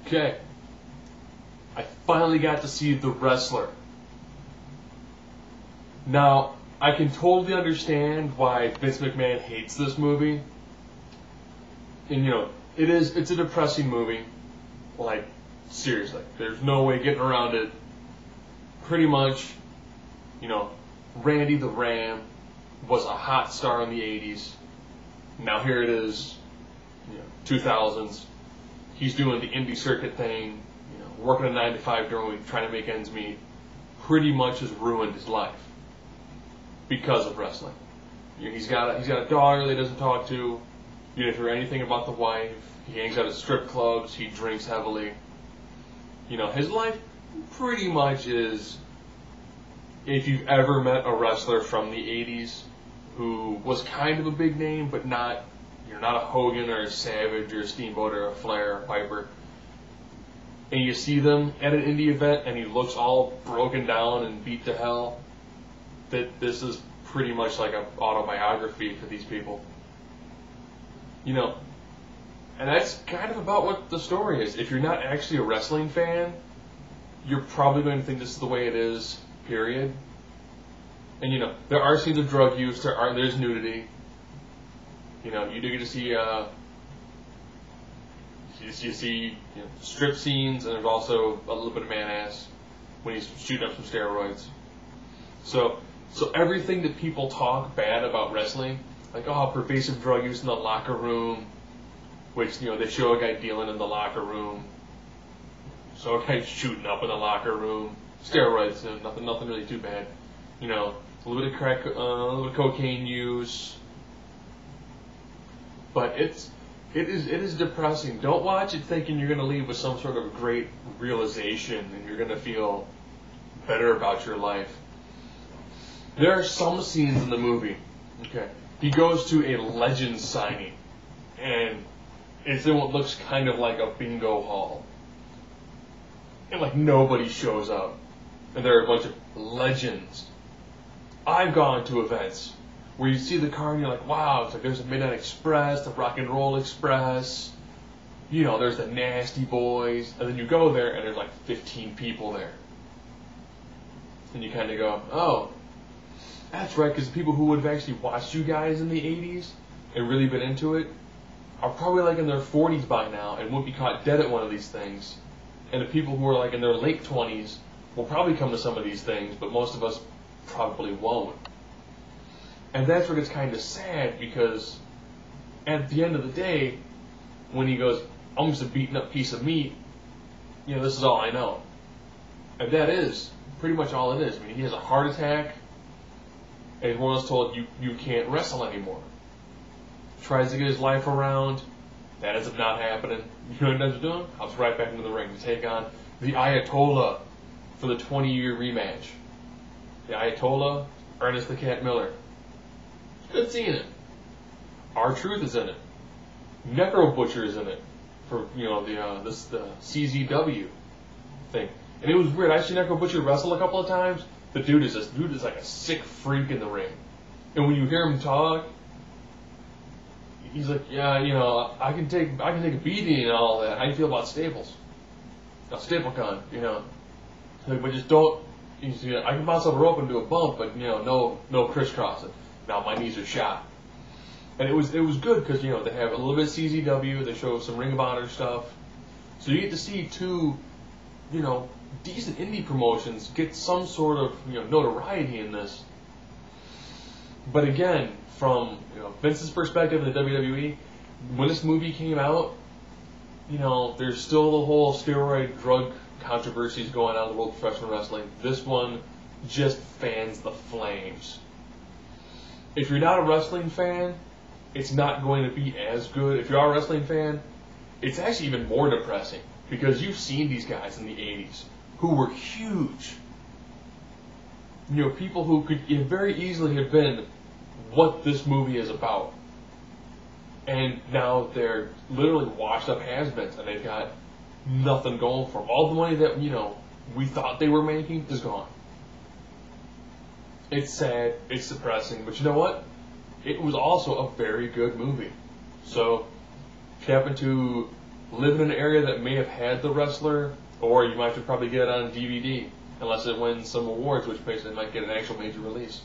Okay. I finally got to see The Wrestler. Now, I can totally understand why Vince McMahon hates this movie. And it's a depressing movie. Like, seriously. There's no way getting around it. Pretty much, Randy the Ram was a hot star in the 80s. Now here it is, 2000s. He's doing the indie circuit thing, working a 9-to-5 during the week, trying to make ends meet. Pretty much has ruined his life because of wrestling. He's got a daughter that he doesn't talk to. You didn't hear anything about the wife. He hangs out at strip clubs. He drinks heavily. His life pretty much is, if you've ever met a wrestler from the 80s who was kind of a big name, but not, you're not a Hogan or a Savage or a Steamboat or a Flair or a Piper, and you see them at an indie event and he looks all broken down and beat to hell, that this is pretty much like an autobiography for these people. And that's kind of about what the story is. If you're not actually a wrestling fan, you're probably going to think this is the way it is, period. And there are scenes of drug use, there's nudity. You do get to see you see strip scenes, and there's also a little bit of man ass when he's shooting up some steroids. So everything that people talk bad about wrestling, like pervasive drug use in the locker room, which they show a guy dealing in the locker room, so a guy shooting up in the locker room, steroids, nothing really too bad. A little bit of crack, a little bit of cocaine use, but it is depressing. Don't watch it thinking you're going to leave with some sort of great realization and you're going to feel better about your life. There are some scenes in the movie. Okay, he goes to a Legends signing, and it's in what looks kind of like a bingo hall, and nobody shows up, and there are a bunch of legends. I've gone to events where you see the car and you're like, wow, it's like there's a Midnight Express, the Rock and Roll Express, there's the Nasty Boys, and then you go there and there's 15 people there. And you kind of go, oh, that's right, because the people who would have actually watched you guys in the 80s and really been into it are probably in their 40s by now and wouldn't be caught dead at one of these things. And the people who are in their late 20s will probably come to some of these things, but most of us probably won't. And that's where it gets kind of sad, because at the end of the day, when he goes, I'm just a beaten up piece of meat, this is all I know. And that is pretty much all it is. I mean, he has a heart attack, and he's more or less told, you can't wrestle anymore. Tries to get his life around. That ends up not happening. You know what he ends up doing? Hops right back into the ring to take on the Ayatollah for the 20-year rematch. The Ayatollah, Ernest the Cat Miller. It's good seeing it. R-Truth is in it. Necro Butcher is in it for the CZW thing. And it was weird. I see Necro Butcher wrestle a couple of times. The dude is like a sick freak in the ring. And when you hear him talk, he's like, yeah, I can take a beating and all that. How do you feel about Staples? Now, Staplecon, but just don't. I can bounce off a rope and do a bump, but no crisscrossing. Now my knees are shot. And it was good because they have a little bit of CZW. They show some Ring of Honor stuff, so you get to see two, decent indie promotions get some sort of notoriety in this. But again, from Vince's perspective in the WWE, when this movie came out, there's still the whole steroid drug controversies going on in the world of professional wrestling. This one just fans the flames. If you're not a wrestling fan, it's not going to be as good. If you are a wrestling fan, it's actually even more depressing, because you've seen these guys in the 80s who were huge. People who could very easily have been what this movie is about. And now they're literally washed up has-beens, and they've got nothing going for them. All the money that, we thought they were making is gone. It's sad, it's depressing, but you know what? It was also a very good movie. So, if you happen to live in an area that may have had the wrestler, or you might have to probably get it on DVD, unless it wins some awards, which basically might get an actual major release.